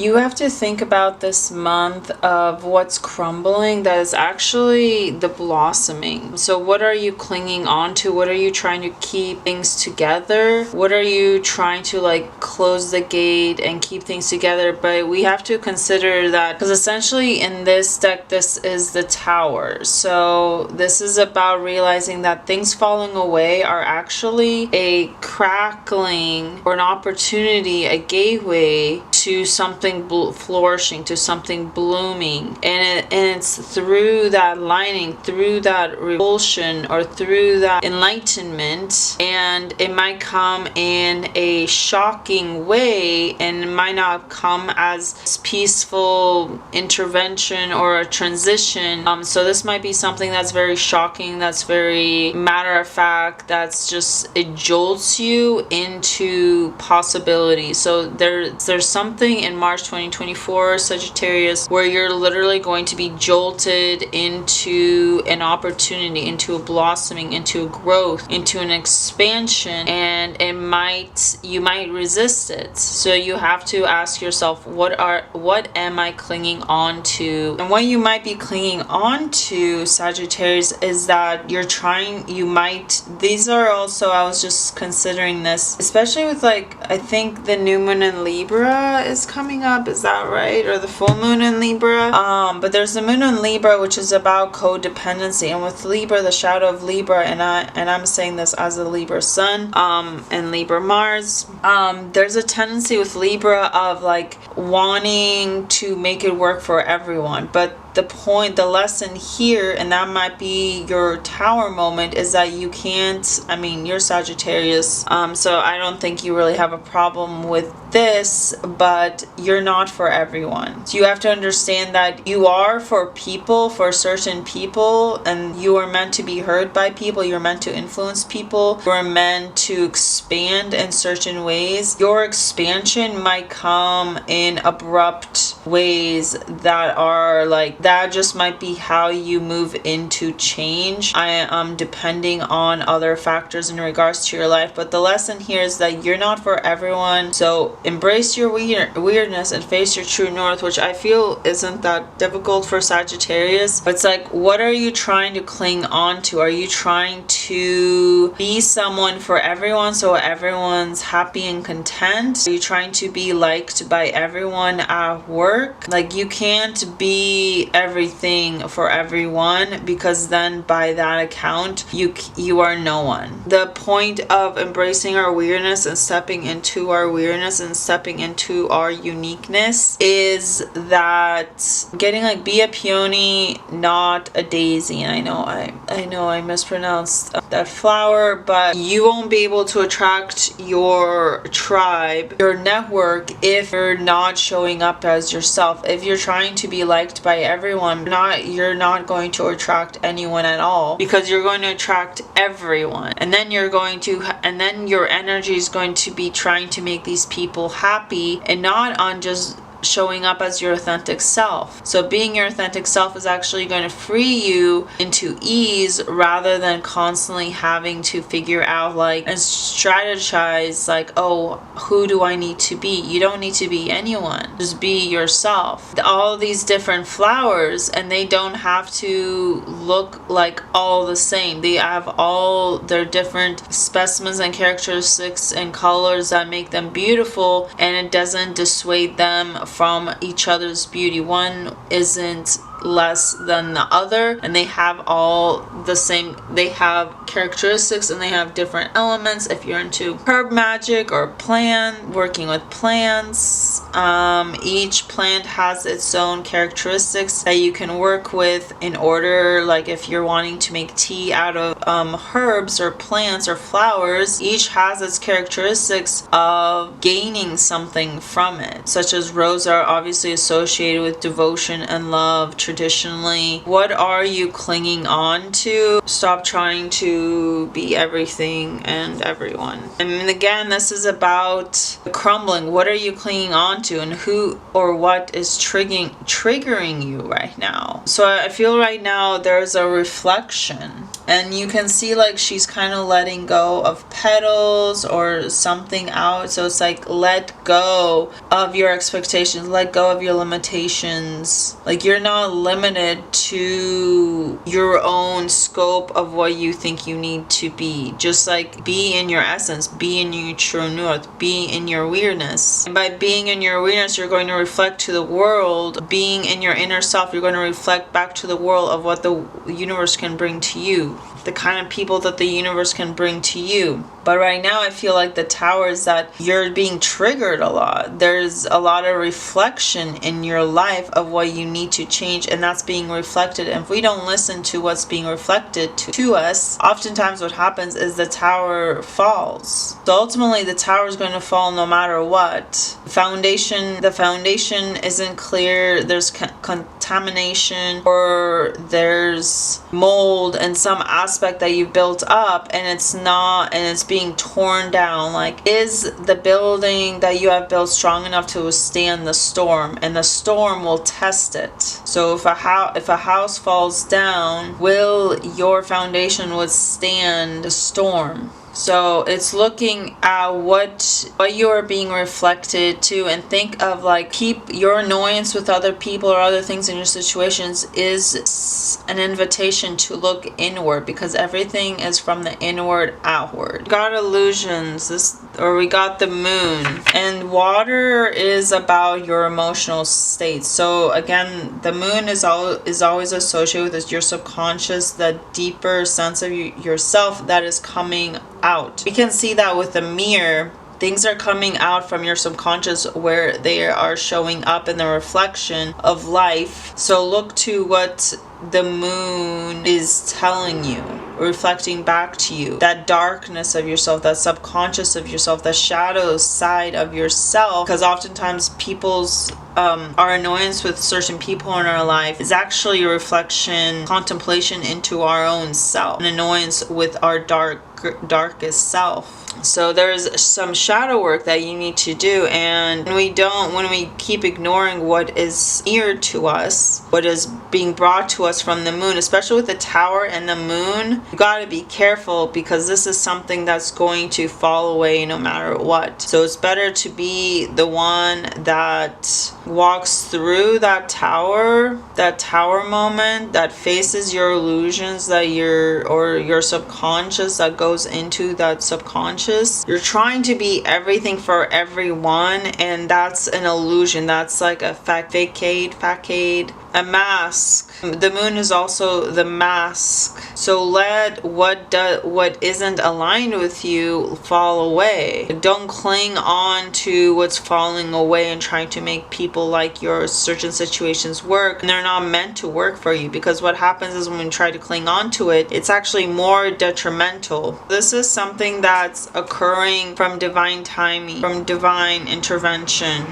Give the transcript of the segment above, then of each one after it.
you have to think about this month of what's crumbling that is actually the blossoming. So what are you clinging on to? What are you trying to keep things together? What are you trying to like close the gate and keep things together? But we have to consider that because essentially in this deck, this is the Tower. So this is about realizing that things falling away are actually a crackling or an opportunity, a gateway to something flourishing, to something blooming. And it's through that lining, through that revulsion, or through that enlightenment. And it might come in a shocking way, and it might not come as peaceful intervention or a transition. So this might be something that's very shocking, that's very matter of fact, that's just, it jolts you into possibility. So there's something in March 2024, Sagittarius, where you're literally going to be jolted into an opportunity, into a blossoming, into a growth, into an expansion, and you might resist it. So you have to ask yourself, what am I clinging on to? And what you might be clinging on to, Sagittarius, is that these are also, I was just considering this, especially with like, I think the new moon in Libra is coming up, is that right? Or the full moon in Libra. But there's the moon in Libra, which is about codependency, and with Libra, the shadow of Libra, and I'm saying this as a Libra sun, and Libra Mars, there's a tendency with Libra of like wanting to make it work for everyone. But the lesson here, and that might be your Tower moment, is that you can't, you're Sagittarius, so I don't think you really have a problem with this, but you're not for everyone. So you have to understand that you are for people, for certain people, and you are meant to be heard by people, you're meant to influence people, you're meant to expand in certain ways. Your expansion might come in abrupt ways that are like, that just might be how you move into change. I am depending on other factors in regards to your life, but the lesson here is that you're not for everyone. So embrace your weirdness and face your true north, which I feel isn't that difficult for Sagittarius. But it's like, what are you trying to cling on to? Are you trying to be someone for everyone so everyone's happy and content? Are you trying to be liked by everyone at work? Like, you can't be everything for everyone, because then by that account you are no one. The point of embracing our weirdness and stepping into our weirdness and stepping into our uniqueness is that getting like, be a peony, not a daisy. And I know I mispronounced that flower, but you won't be able to attract your tribe, your network, if you're not showing up as yourself. If you're trying to be liked by everyone, you're not going to attract anyone at all, because you're going to attract everyone, and then your energy is going to be trying to make these people happy, and not on just showing up as your authentic self. So being your authentic self is actually going to free you into ease, rather than constantly having to figure out like and strategize like, oh, who do I need to be? You don't need to be anyone. Just be yourself. All these different flowers, and they don't have to look like all the same. They have all their different specimens and characteristics and colors that make them beautiful, and it doesn't dissuade them from each other's beauty. One isn't less than the other, and they have all the same, they have characteristics and they have different elements. If you're into herb magic or working with plants, each plant has its own characteristics that you can work with in order, like if you're wanting to make tea out of herbs or plants or flowers, each has its characteristics of gaining something from it, such as roses are obviously associated with devotion and love traditionally. What are you clinging on to? Stop trying to be everything and everyone. And again, this is about crumbling. What are you clinging on to, and who or what is triggering you right now? So I feel right now there's a reflection And you can see like she's kind of letting go of petals or something out. So it's like, let go of your expectations, let go of your limitations. Like, you're not limited to your own scope of what you think you need to be. Just like, be in your essence, be in your true north, be in your weirdness. And by being in your weirdness, you're going to reflect to the world. Being in your inner self, you're going to reflect back to the world of what the universe can bring to you, the kind of people that the universe can bring to you. But right now I feel like the tower is that you're being triggered a lot. There's a lot of reflection in your life of what you need to change, and that's being reflected. And if we don't listen to what's being reflected to us, oftentimes what happens is the tower falls. So ultimately the tower is going to fall no matter what. The foundation isn't clear. There's contamination, or there's mold in some aspect that you built up, and it's being torn down. Like, is the building that you have built strong enough to withstand the storm? And the storm will test it. So if a house falls down, will your foundation withstand the storm? So it's looking at what you are being reflected to, and think of like, keep your annoyance with other people or other things in your situations is an invitation to look inward, because everything is from the inward outward. We got illusions, we got the moon, and water is about your emotional state. So again, the moon is always associated with your subconscious, the deeper sense of yourself that is coming out. We can see that with the mirror. Things are coming out from your subconscious where they are showing up in the reflection of life. So look to what the moon is telling you, reflecting back to you, that darkness of yourself, that subconscious of yourself, the shadow side of yourself. Because oftentimes people's our annoyance with certain people in our life is actually a reflection, contemplation into our own self, an annoyance with our darkest self. So there's some shadow work that you need to do, and when we keep ignoring what is near to us, what is being brought to us from the moon, especially with the tower and the moon, you gotta be careful, because this is something that's going to fall away no matter what. So it's better to be the one that walks through that tower moment, that faces your illusions, your subconscious, that goes into that subconscious. You're trying to be everything for everyone, and that's an illusion. That's like a facade, a mask. The moon is also the mask. So let what isn't aligned with you fall away. Don't cling on to what's falling away and trying to make people like your certain situations work. And they're not meant to work for you, because what happens is when we try to cling on to it, it's actually more detrimental. This is something that's occurring from divine timing, from divine intervention.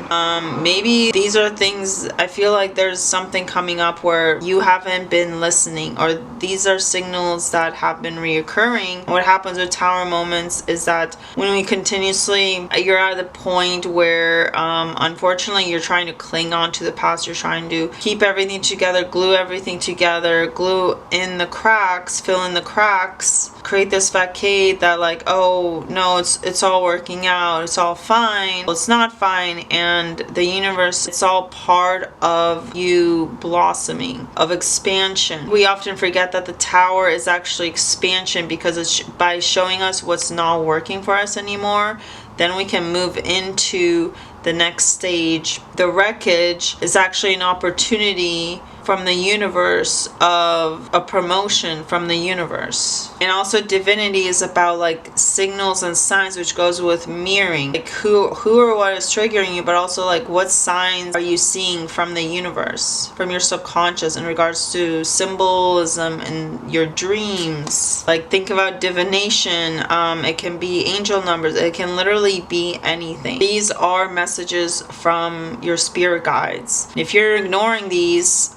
Maybe these are things, I feel like there's something coming up where you haven't been listening, or these are signals that have been reoccurring. And what happens with tower moments is that when we continuously, you're at the point where unfortunately you're trying to cling on to the past, you're trying to keep everything together, glue everything together, glue in the cracks, fill in the cracks, create this facade that like, oh no, it's all working out, it's all fine. Well, it's not fine, and the universe, it's all part of you blossoming, of expansion. We often forget that the tower is actually expansion, because it's by showing us what's not working for us anymore, then we can move into the next stage. The wreckage is actually an opportunity from the universe, of a promotion from the universe. And also divinity is about like signals and signs, which goes with mirroring, like who or what is triggering you, but also like what signs are you seeing from the universe, from your subconscious, in regards to symbolism and your dreams. Like, think about divination. It can be angel numbers, it can literally be anything. These are messages from your spirit guides. If you're ignoring these,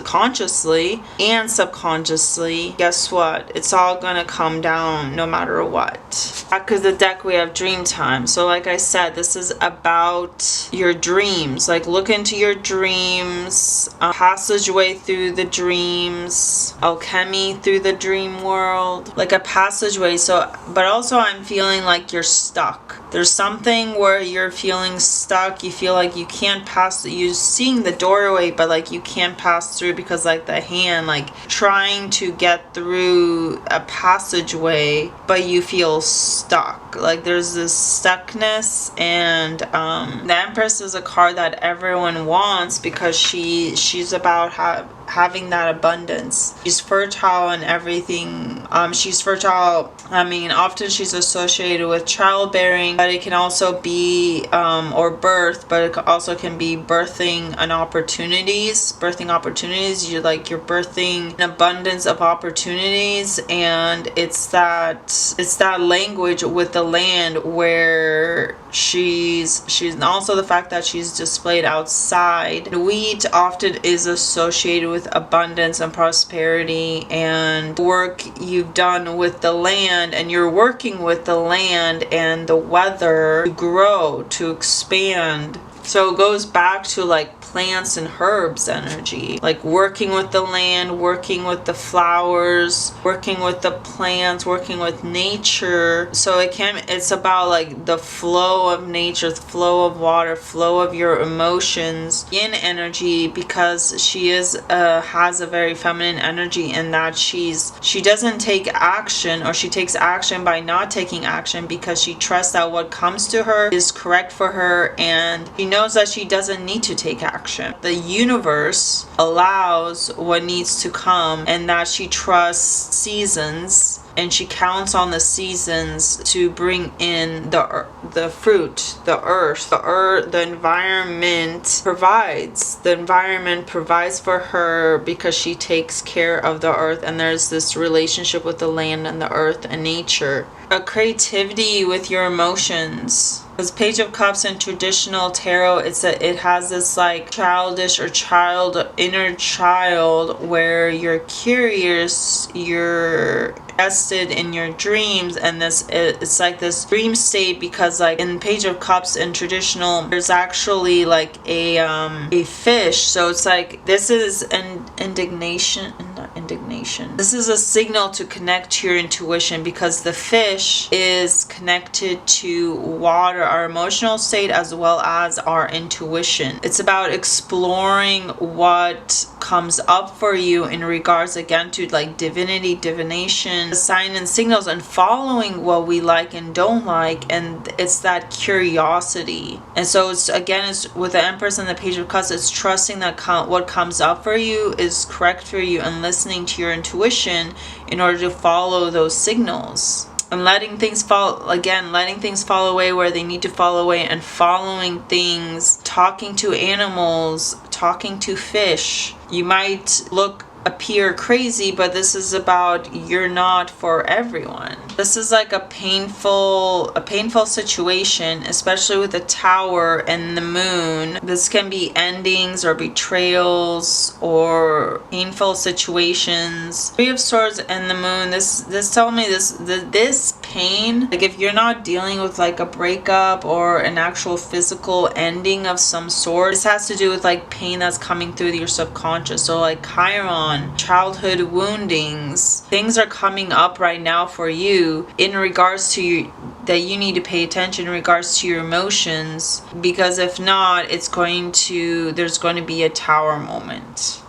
consciously and subconsciously, guess what? It's all gonna come down no matter what. Back of the deck, we have dream time. So like I said, this is about your dreams. Like, look into your dreams, passageway through the dreams, alchemy through the dream world, like a passageway. So, but also I'm feeling like you're stuck. There's something where you're feeling stuck. You feel like you can't pass. You're seeing the doorway, but like you can't pass through because like the hand, like trying to get through a passageway, but you feel stuck. Like there's this stuckness. And the Empress is a card that everyone wants because she's about having that abundance. She's fertile in everything. She's fertile. I mean, often she's associated with childbearing, but it can also be or birth, but it also can be birthing opportunities. You're birthing an abundance of opportunities, and it's that language with the land where she's also the fact that she's displayed outside. Wheat often is associated with abundance and prosperity and work you've done with the land, and you're working with the land and the weather to grow, to expand. So it goes back to like plants and herbs energy, like working with the land, working with the flowers, working with the plants, working with nature. So it's about like the flow of nature, the flow of water, flow of your emotions, yin energy, because she has a very feminine energy in that she doesn't take action, or she takes action by not taking action because she trusts that what comes to her is correct for her, and she knows that she doesn't need to take action. The universe allows what needs to come, and that she trusts seasons, and she counts on the seasons to bring in the fruit, the earth, the environment provides. The environment provides for her because she takes care of the earth, and there's this relationship with the land and the earth and nature. A creativity with your emotions. Because Page of Cups in traditional tarot, it has this like childish or inner child where you're curious, you're invested in your dreams, and it's like this dream state, because like in Page of Cups in traditional, there's actually like a fish. So it's like this is an indignation. This is a signal to connect to your intuition, because the fish is connected to water, our emotional state, as well as our intuition. It's about exploring what comes up for you in regards again to like divination, sign and signals, and following what we like and don't like, and it's that curiosity. And so it's with the Empress and the Page of Cups, it's trusting that what comes up for you is correct for you, and listening to your intuition in order to follow those signals, and letting things fall away where they need to fall away, and following things, talking to animals, talking to fish. You might appear crazy, but this is about you're not for everyone. This is like a painful situation, especially with the Tower and the Moon. This can be endings or betrayals or painful situations. Three of Swords and the Moon. This tells me this pain, like if you're not dealing with like a breakup or an actual physical ending of some sort, this has to do with like pain that's coming through your subconscious. So like Chiron, childhood woundings, things are coming up right now for you in regards to that you need to pay attention in regards to your emotions, because if not, there's going to be a Tower moment.